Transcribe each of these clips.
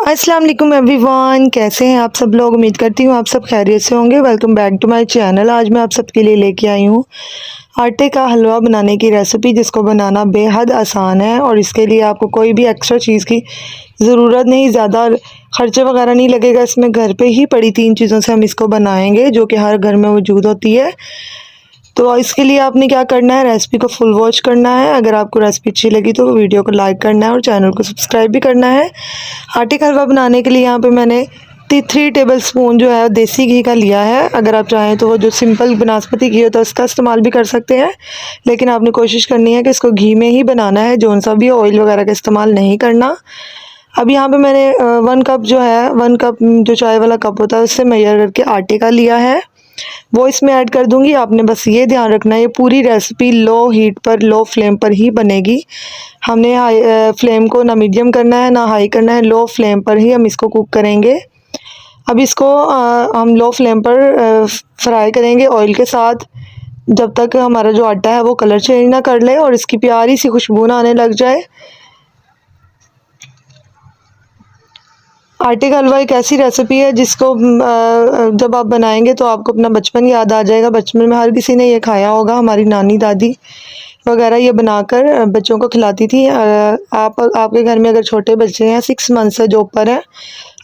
अस्सलाम वालेकुम एवरीवन, कैसे हैं आप सब लोग। उम्मीद करती हूँ आप सब खैरियत से होंगे। Welcome back to my channel. आज मैं आप सबके लिए लेके आई हूँ आटे का हलवा बनाने की रेसिपी, जिसको बनाना बेहद आसान है और इसके लिए आपको कोई भी एक्स्ट्रा चीज़ की ज़रूरत नहीं, ज़्यादा खर्चे वगैरह नहीं लगेगा। इसमें घर पे ही पड़ी 3 चीज़ों से हम इसको बनाएंगे, जो कि हर घर में मौजूद होती है। तो इसके लिए आपने क्या करना है, रेसिपी को फुल वॉच करना है। अगर आपको रेसिपी अच्छी लगी तो वीडियो को लाइक करना है और चैनल को सब्सक्राइब भी करना है। आटे का हलवा बनाने के लिए यहाँ पे मैंने 3 टेबल स्पून जो है देसी घी का लिया है। अगर आप चाहें तो वो जो सिंपल बनास्पति घी होता है उसका इस्तेमाल भी कर सकते हैं, लेकिन आपने कोशिश करनी है कि इसको घी में ही बनाना है, जौन सा भी ऑयल वगैरह का इस्तेमाल नहीं करना। अब यहाँ पे मैंने 1 कप जो है, 1 कप जो चाय वाला कप होता है उससे मेजर करके आटे का लिया है, वो इसमें ऐड कर दूंगी। आपने बस ये ध्यान रखना है, ये पूरी रेसिपी लो हीट पर, लो फ्लेम पर ही बनेगी। हमने हाई फ्लेम को ना मीडियम करना है ना हाई करना है, लो फ्लेम पर ही हम इसको कुक करेंगे। अब इसको हम लो फ्लेम पर फ्राई करेंगे ऑयल के साथ, जब तक हमारा जो आटा है वो कलर चेंज ना कर ले और इसकी प्यारी सी खुशबू ना आने लग जाए। आटे का हलवा एक ऐसी रेसिपी है जिसको जब आप बनाएंगे तो आपको अपना बचपन याद आ जाएगा। बचपन में हर किसी ने ये खाया होगा। हमारी नानी दादी वगैरह ये बनाकर बच्चों को खिलाती थी। आपके घर में अगर छोटे बच्चे हैं 6 मंथ से जो ऊपर हैं,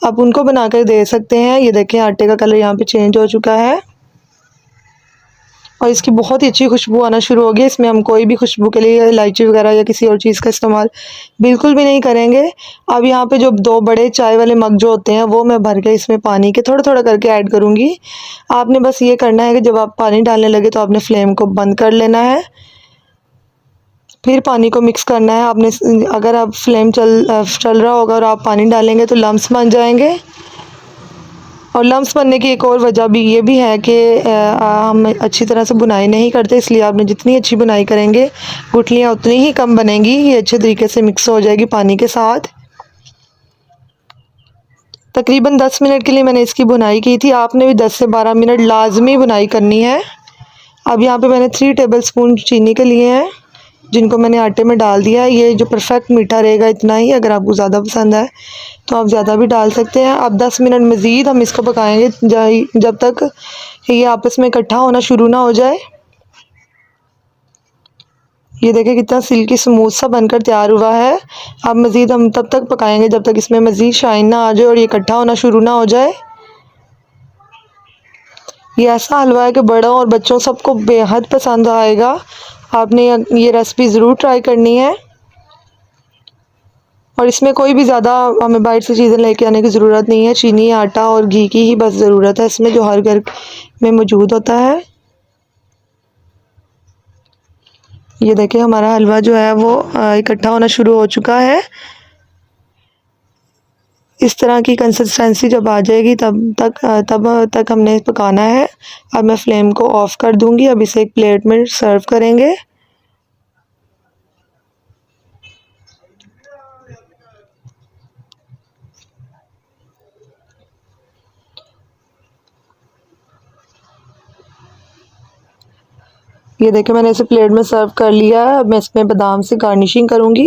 आप उनको बनाकर दे सकते हैं। ये देखें, आटे का कलर यहाँ पे चेंज हो चुका है और इसकी बहुत ही अच्छी खुशबू आना शुरू होगी। इसमें हम कोई भी खुशबू के लिए इलायची वगैरह या किसी और चीज़ का इस्तेमाल बिल्कुल भी नहीं करेंगे। अब यहाँ पे जो 2 बड़े चाय वाले मग जो होते हैं वो मैं भर के इसमें पानी के थोड़ा थोड़ा करके ऐड करूँगी। आपने बस ये करना है कि जब आप पानी डालने लगे तो आपने फ्लेम को बंद कर लेना है, फिर पानी को मिक्स करना है। आपने अगर आप फ्लेम चल रहा होगा और आप पानी डालेंगे तो लम्स बन जाएंगे। और लम्स बनने की एक और वजह भी ये भी है कि हम अच्छी तरह से बुनाई नहीं करते, इसलिए आपने जितनी अच्छी बुनाई करेंगे गुठलियाँ उतनी ही कम बनेंगी। ये अच्छे तरीके से मिक्स हो जाएगी पानी के साथ। तकरीबन 10 मिनट के लिए मैंने इसकी बुनाई की थी। आपने भी 10 से 12 मिनट लाजमी बुनाई करनी है। अब यहाँ पे मैंने 3 टेबल स्पून चीनी के लिए हैं, जिनको मैंने आटे में डाल दिया है। ये जो परफेक्ट मीठा रहेगा इतना ही, अगर आपको ज़्यादा पसंद है तो आप ज़्यादा भी डाल सकते हैं। अब 10 मिनट मज़ीद हम इसको पकाएंगे जब तक ये आपस में इकट्ठा होना शुरू ना हो जाए। ये देखें कितना सिल्की स्मूथ सा बनकर तैयार हुआ है। अब मज़ीद हम तब तक पकाएंगे जब तक इसमें मज़ीद शाइन ना आ जाए और ये इकट्ठा होना शुरू ना हो जाए। ये ऐसा हलवा है कि बड़ों और बच्चों सबको बेहद पसंद आएगा। आपने ये रेसिपी ज़रूर ट्राई करनी है और इसमें कोई भी ज़्यादा हमें बाहर से चीज़ें लेके आने की ज़रूरत नहीं है। चीनी, आटा और घी की ही बस ज़रूरत है इसमें, जो हर घर में मौजूद होता है। ये देखिए, हमारा हलवा जो है वो इकट्ठा होना शुरू हो चुका है। इस तरह की कंसिस्टेंसी जब आ जाएगी तब तक हमने पकाना है। अब मैं फ्लेम को ऑफ़ कर दूंगी। अब इसे एक प्लेट में सर्व करेंगे। ये देखिए, मैंने इसे प्लेट में सर्व कर लिया है। अब मैं इसमें बादाम से गार्निशिंग करूँगी।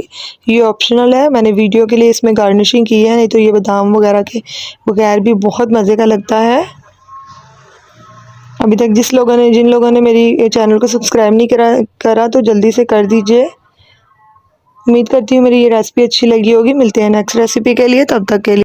ये ऑप्शनल है, मैंने वीडियो के लिए इसमें गार्निशिंग की है, नहीं तो ये बादाम वगैरह के बगैर भी बहुत मज़े का लगता है। अभी तक जिन लोगों ने मेरी चैनल को सब्सक्राइब नहीं करा तो जल्दी से कर दीजिए। उम्मीद करती हूँ मेरी ये रेसिपी अच्छी लगी होगी। मिलते हैं नेक्स्ट रेसिपी के लिए, तब तक के लिए।